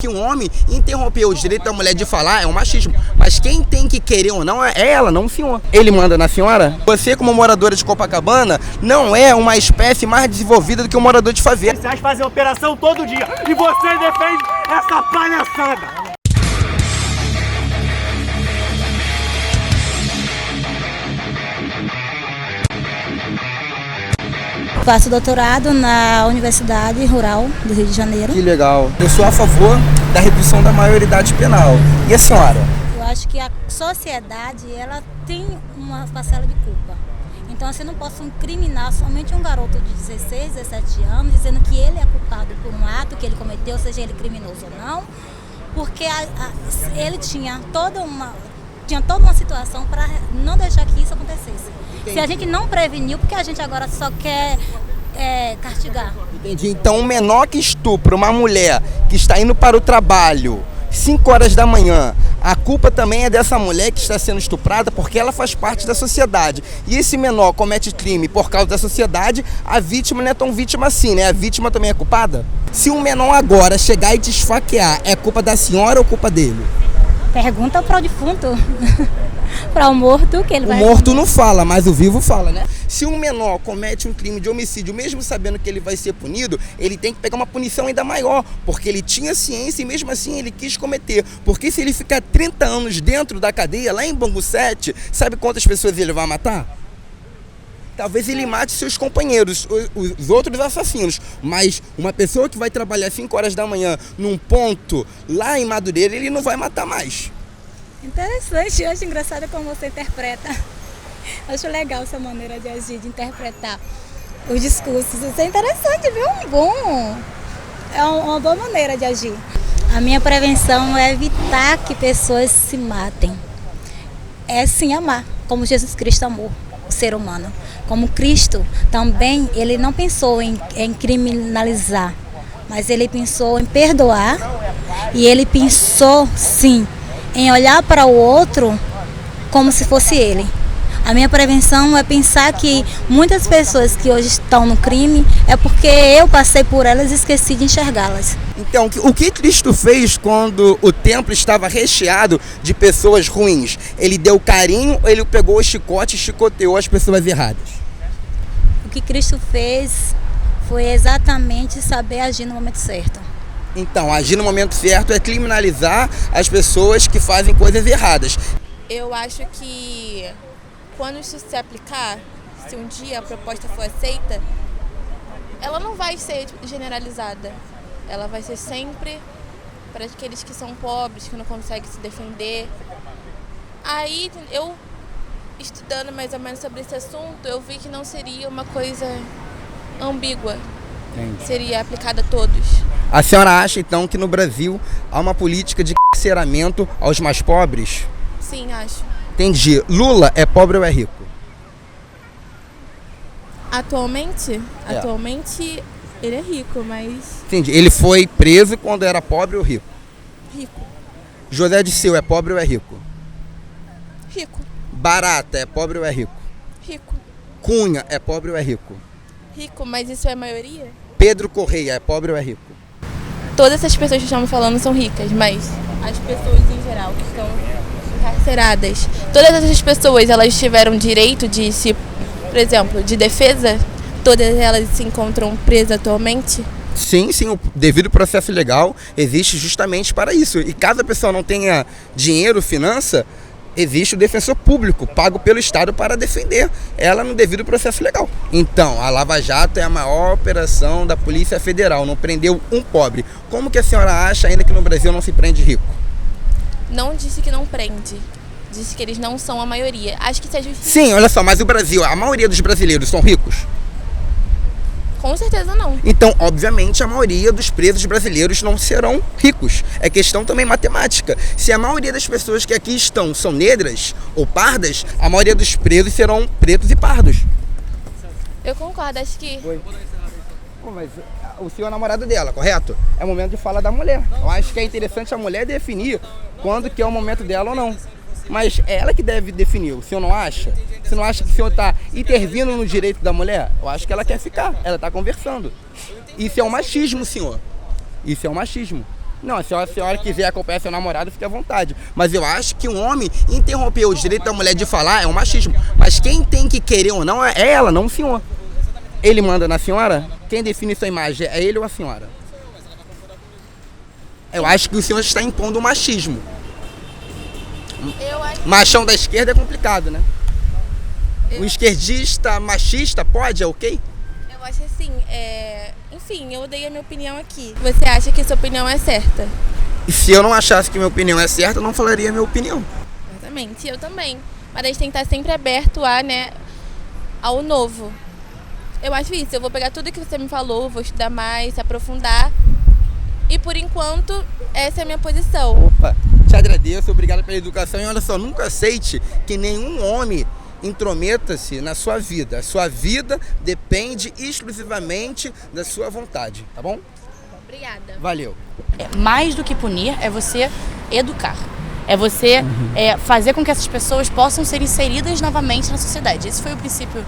Que um homem interromper o direito da mulher de falar é um machismo. Mas quem tem que querer ou não é ela, não o senhor. Ele manda na senhora? Você, como moradora de Copacabana, não é uma espécie mais desenvolvida do que um morador de favela. Vocês fazem operação todo dia e você defende essa palhaçada. Faço doutorado na Universidade Rural do Rio de Janeiro. Que legal. Eu sou a favor da redução da maioridade penal. E a senhora? Eu acho que a sociedade, ela tem uma parcela de culpa. Então, assim, não posso incriminar somente um garoto de 16, 17 anos, dizendo que ele é culpado por um ato que ele cometeu, seja ele criminoso ou não, porque ele tinha toda uma situação para não deixar que isso acontecesse. Entendi. Se a gente não preveniu, porque a gente agora só quer castigar. Entendi. Então, o menor que estupra uma mulher que está indo para o trabalho 5 horas da manhã, a culpa também é dessa mulher que está sendo estuprada porque ela faz parte da sociedade. E esse menor comete crime por causa da sociedade, a vítima não é tão vítima assim, né? A vítima também é culpada? Se um menor agora chegar e te esfaquear, é culpa da senhora ou culpa dele? Pergunta para o defunto, para o morto, que ele vai... O morto não fala, mas o vivo fala, né? Se um menor comete um crime de homicídio, mesmo sabendo que ele vai ser punido, ele tem que pegar uma punição ainda maior, porque ele tinha ciência e mesmo assim ele quis cometer. Porque se ele ficar 30 anos dentro da cadeia, lá em Bangu 7, sabe quantas pessoas ele vai matar? Talvez ele mate seus companheiros, os outros assassinos, mas uma pessoa que vai trabalhar 5 horas da manhã num ponto lá em Madureira, ele não vai matar mais. Interessante, eu acho engraçado como você interpreta. Eu acho legal essa maneira de agir, de interpretar os discursos. Isso é interessante, viu? É uma boa maneira de agir. A minha prevenção é evitar que pessoas se matem. É sim amar, como Jesus Cristo amou o ser humano. Como Cristo também, ele não pensou em criminalizar, mas ele pensou em perdoar e ele pensou, sim, em olhar para o outro como se fosse ele. A minha prevenção é pensar que muitas pessoas que hoje estão no crime é porque eu passei por elas e esqueci de enxergá-las. Então, o que Cristo fez quando o templo estava recheado de pessoas ruins? Ele deu carinho ou ele pegou o chicote e chicoteou as pessoas erradas? O que Cristo fez foi exatamente saber agir no momento certo. Então, agir no momento certo é criminalizar as pessoas que fazem coisas erradas. Eu acho que quando isso se aplicar, se um dia a proposta for aceita, ela não vai ser generalizada. Ela vai ser sempre para aqueles que são pobres, que não conseguem se defender. Aí, eu estudando mais ou menos sobre esse assunto, eu vi que não seria uma coisa ambígua. Entendi. Seria aplicada a todos. A senhora acha, então, que no Brasil há uma política de carceramento aos mais pobres? Sim, acho. Entendi. Lula é pobre ou é rico? Atualmente ele é rico, mas... Entendi. Ele foi preso quando era pobre ou rico? Rico. José Dirceu é pobre ou é rico? Rico. Barata é pobre ou é rico? Rico. Cunha é pobre ou é rico? Rico, mas isso é a maioria? Pedro Correia é pobre ou é rico? Todas essas pessoas que estamos falando são ricas, mas as pessoas em geral que estão encarceradas, todas essas pessoas, elas tiveram direito de se, por exemplo, de defesa? Todas elas se encontram presas atualmente? Sim, o devido processo legal existe justamente para isso. E caso a pessoa não tenha dinheiro, finança, existe o defensor público, pago pelo Estado para defender ela no devido processo legal. Então, a Lava Jato é a maior operação da Polícia Federal, não prendeu um pobre. Como que a senhora acha ainda que no Brasil não se prende rico? Não disse que não prende, disse que eles não são a maioria. Acho que isso é justiça. Sim, olha só, mas o Brasil, a maioria dos brasileiros são ricos? Com certeza não. Então, obviamente, a maioria dos presos brasileiros não serão ricos. É questão também matemática. Se a maioria das pessoas que aqui estão são negras ou pardas, a maioria dos presos serão pretos e pardos. Eu concordo, acho que... Oi. Pô, mas o senhor é namorado dela, correto? É o momento de falar da mulher. Eu acho que é interessante a mulher definir quando que é o momento dela ou não. Mas é ela que deve definir, o senhor não acha? Você não acha que o senhor está intervindo no direito da mulher? Eu acho que ela quer ficar, ela está conversando. Isso é um machismo, senhor. Isso é um machismo. Não, se a senhora quiser acompanhar seu namorado, fique à vontade. Mas eu acho que um homem interromper o direito da mulher de falar é um machismo. Mas quem tem que querer ou não é ela, não o senhor. Ele manda na senhora? Quem define sua imagem é ele ou a senhora? Eu acho que o senhor está impondo o machismo. Machão da esquerda é complicado, né? O esquerdista machista pode, é ok? Eu acho assim, enfim, eu dei a minha opinião aqui. Você acha que sua opinião é certa? E se eu não achasse que minha opinião é certa, eu não falaria a minha opinião. Exatamente, eu também. Mas a gente tem que estar sempre aberto ao novo. Eu acho isso, eu vou pegar tudo que você me falou, vou estudar mais, se aprofundar. E por enquanto, essa é a minha posição. Opa, te agradeço, obrigado pela educação. E olha só, nunca aceite que nenhum homem intrometa-se na sua vida. A sua vida depende exclusivamente da sua vontade, tá bom? Obrigada. Valeu. Mais do que punir, é você educar. É você fazer com que essas pessoas possam ser inseridas novamente na sociedade. Esse foi o princípio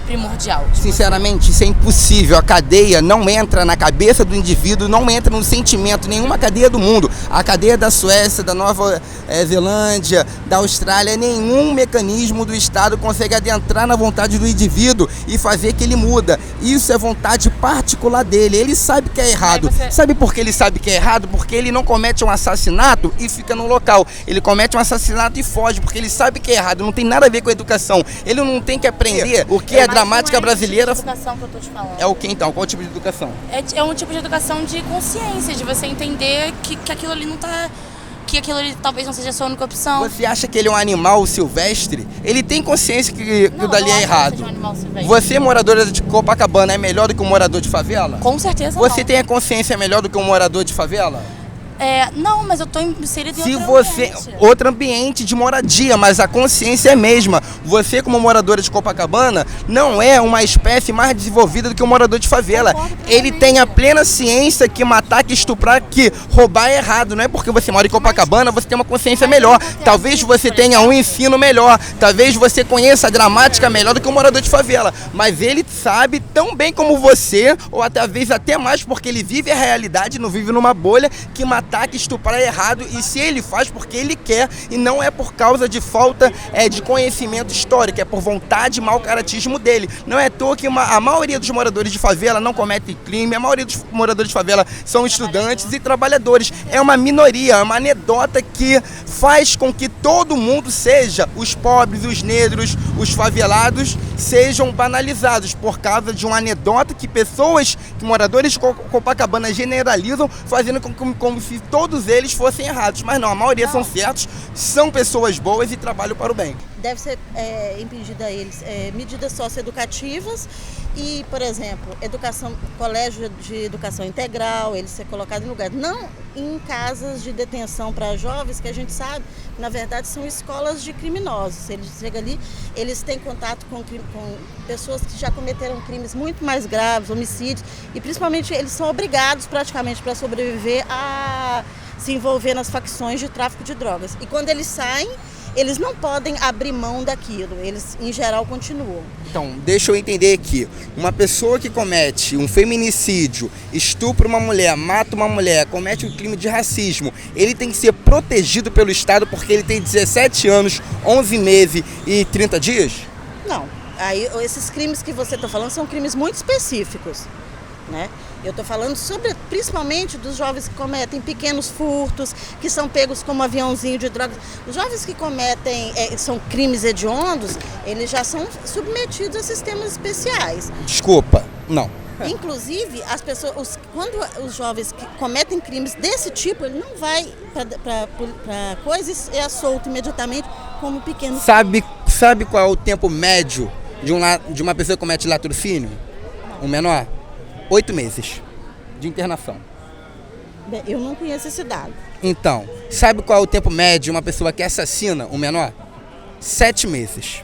primordial. Sinceramente, isso é impossível. A cadeia não entra na cabeça do indivíduo, não entra no sentimento, nenhuma cadeia do mundo. A cadeia da Suécia, da Nova Zelândia, da Austrália, nenhum mecanismo do Estado consegue adentrar na vontade do indivíduo e fazer que ele muda. Isso é vontade particular dele. Ele sabe que é errado. Sabe por que ele sabe que é errado? Porque ele não comete um assassinato e fica no local. Ele comete um assassinato e foge, porque ele sabe que é errado. Não tem nada a ver com a educação. Ele não tem que aprender o que é dramática brasileira. Tipo de educação que eu tô te falando. É o que então? Qual tipo de educação? É um tipo de educação de consciência, de você entender que aquilo ali não tá... que aquilo ali talvez não seja a sua única opção. Você acha que ele é um animal silvestre? Ele tem consciência que o dali é errado. Você, moradora de Copacabana, é melhor do que um morador de favela? Com certeza Você não. tem a consciência melhor do que um morador de favela? Não, mas eu tô inserida em outro ambiente de moradia, mas a consciência é a mesma. Você, como moradora de Copacabana, não é uma espécie mais desenvolvida do que um morador de favela. Ele tem a plena ciência que matar, que estuprar, que roubar é errado. Não é porque você mora em Copacabana, você tem uma consciência melhor. Talvez você tenha um ensino melhor. Talvez você conheça a gramática melhor do que um morador de favela. Mas ele sabe tão bem como você, ou talvez até mais, porque ele vive a realidade, não vive numa bolha, que matar, que estuprar é errado, e se ele faz porque ele quer e não é por causa de falta de conhecimento histórico, é por vontade e mau caratismo dele. Não é à toa que a maioria dos moradores de favela não comete crime, a maioria dos moradores de favela são estudantes e trabalhadores. É uma minoria, é uma anedota que faz com que todo mundo seja, os pobres, os negros, os favelados, sejam banalizados por causa de uma anedota que pessoas, que moradores de Copacabana generalizam, fazendo como se todos eles fossem errados, mas não, a maioria são certos, são pessoas boas e trabalham para o bem. Deve ser impedida a eles medidas socioeducativas e, por exemplo, colégio de educação integral, eles ser colocados em lugar, não em casas de detenção para jovens, que a gente sabe, na verdade, são escolas de criminosos. Eles chegam ali, eles têm contato com pessoas que já cometeram crimes muito mais graves, homicídios, e principalmente eles são obrigados praticamente para sobreviver a se envolver nas facções de tráfico de drogas. E quando eles saem, eles não podem abrir mão daquilo, eles em geral continuam. Então, deixa eu entender aqui, uma pessoa que comete um feminicídio, estupra uma mulher, mata uma mulher, comete um crime de racismo, ele tem que ser protegido pelo Estado porque ele tem 17 anos, 11 meses e 30 dias? Não, aí esses crimes que você está falando são crimes muito específicos, né? Eu estou falando principalmente dos jovens que cometem pequenos furtos, que são pegos como aviãozinho de drogas. Os jovens que cometem, são crimes hediondos, eles já são submetidos a sistemas especiais. Desculpa, não. Inclusive, quando os jovens que cometem crimes desse tipo, ele não vai para coisas e é solto imediatamente como pequeno. Sabe qual é o tempo médio de uma pessoa que comete latrocínio? Um menor? 8 meses de internação. Bem, eu não conheço esse dado. Então, sabe qual é o tempo médio de uma pessoa que assassina um menor? 7 meses.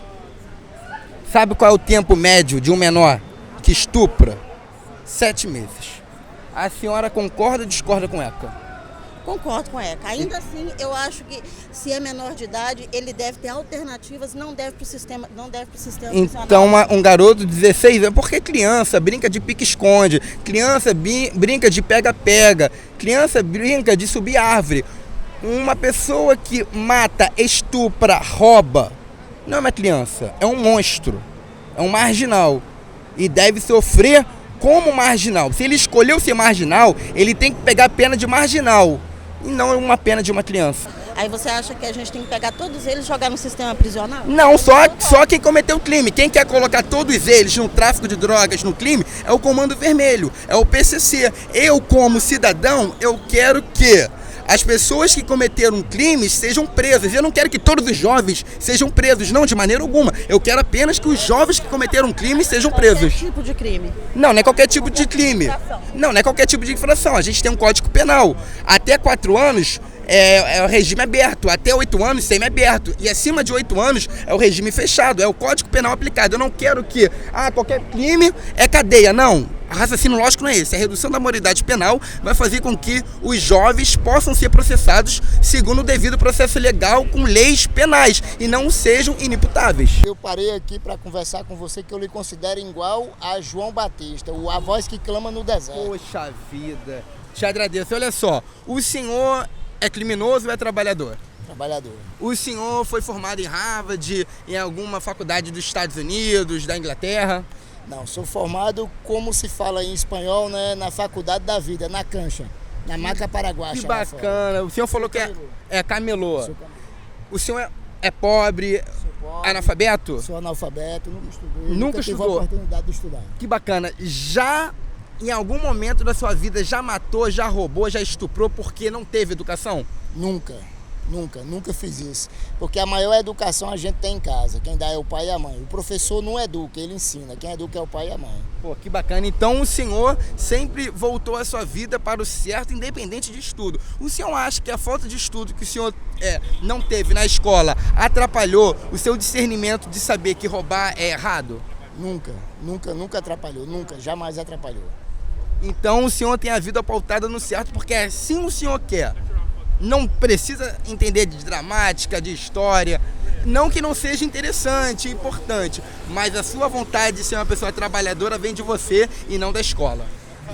Sabe qual é o tempo médio de um menor que estupra? 7 meses. A senhora concorda ou discorda com ela? Concordo com a Eka. Ainda assim, eu acho que se é menor de idade, ele deve ter alternativas, não deve para o sistema prisional. Então, um garoto de 16 anos, porque criança brinca de pique-esconde, criança brinca de pega-pega, criança brinca de subir árvore. Uma pessoa que mata, estupra, rouba, não é uma criança, é um monstro, é um marginal e deve sofrer como marginal. Se ele escolheu ser marginal, ele tem que pegar a pena de marginal e não uma pena de uma criança. Aí você acha que a gente tem que pegar todos eles e jogar no sistema prisional? Não, só quem cometeu o crime. Quem quer colocar todos eles no tráfico de drogas, no crime, é o Comando Vermelho, é o PCC. Eu, como cidadão, eu quero que as pessoas que cometeram crimes sejam presas. Eu não quero que todos os jovens sejam presos, não, de maneira alguma. Eu quero apenas que os jovens que cometeram crimes sejam presos. Qualquer tipo de crime? Não é qualquer tipo de crime. Não é qualquer tipo de infração. A gente tem um Código Penal. Até 4 anos é o regime aberto, até 8 anos semi-aberto. E acima de 8 anos é o regime fechado, é o Código Penal aplicado. Eu não quero que qualquer crime é cadeia, não. O raciocínio lógico não é esse. A redução da maioridade penal vai fazer com que os jovens possam ser processados segundo o devido processo legal com leis penais e não sejam inimputáveis. Eu parei aqui para conversar com você que eu lhe considero igual a João Batista, a voz que clama no deserto. Poxa vida, te agradeço. Olha só, o senhor é criminoso ou é trabalhador? Trabalhador. O senhor foi formado em Harvard, em alguma faculdade dos Estados Unidos, da Inglaterra? Não, sou formado, como se fala em espanhol, né, na faculdade da vida, na cancha, na Maca Paraguacha. Que bacana. O senhor falou que é camelô. O senhor é pobre, analfabeto? Sou analfabeto, nunca estudei. Nunca estudou? Tive a oportunidade de estudar. Que bacana. Já em algum momento da sua vida já matou, já roubou, já estuprou porque não teve educação? Nunca fiz isso. Porque a maior educação a gente tem em casa. Quem dá é o pai e a mãe. O professor não educa, ele ensina. Quem educa é o pai e a mãe. Pô, que bacana. Então o senhor sempre voltou a sua vida para o certo, independente de estudo. O senhor acha que a falta de estudo que o senhor não teve na escola atrapalhou o seu discernimento de saber que roubar é errado? Nunca atrapalhou. Jamais atrapalhou. Então o senhor tem a vida pautada no certo, porque assim o senhor quer. Não precisa entender de gramática, de história. Não que não seja interessante e importante, mas a sua vontade de ser uma pessoa trabalhadora vem de você e não da escola.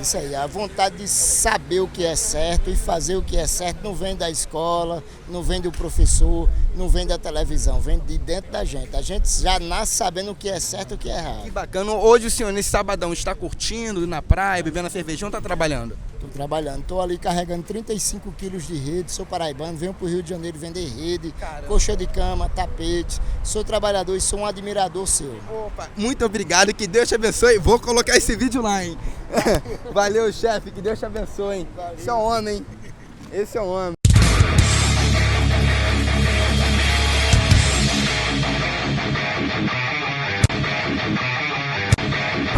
Isso aí, a vontade de saber o que é certo e fazer o que é certo não vem da escola, não vem do professor, não vem da televisão, vem de dentro da gente. A gente já nasce sabendo o que é certo e o que é errado. Que bacana. Hoje o senhor, nesse sabadão, está curtindo na praia, bebendo a cervejão, está trabalhando? Estou trabalhando, estou ali carregando 35 quilos de rede, sou paraibano, venho para o Rio de Janeiro vender rede, coxa de cama, tapete, sou trabalhador e sou um admirador seu. Opa, muito obrigado, que Deus te abençoe. Vou colocar esse vídeo lá, hein? Valeu, chefe, que Deus te abençoe, hein? Esse é um homem, hein? Esse é um homem.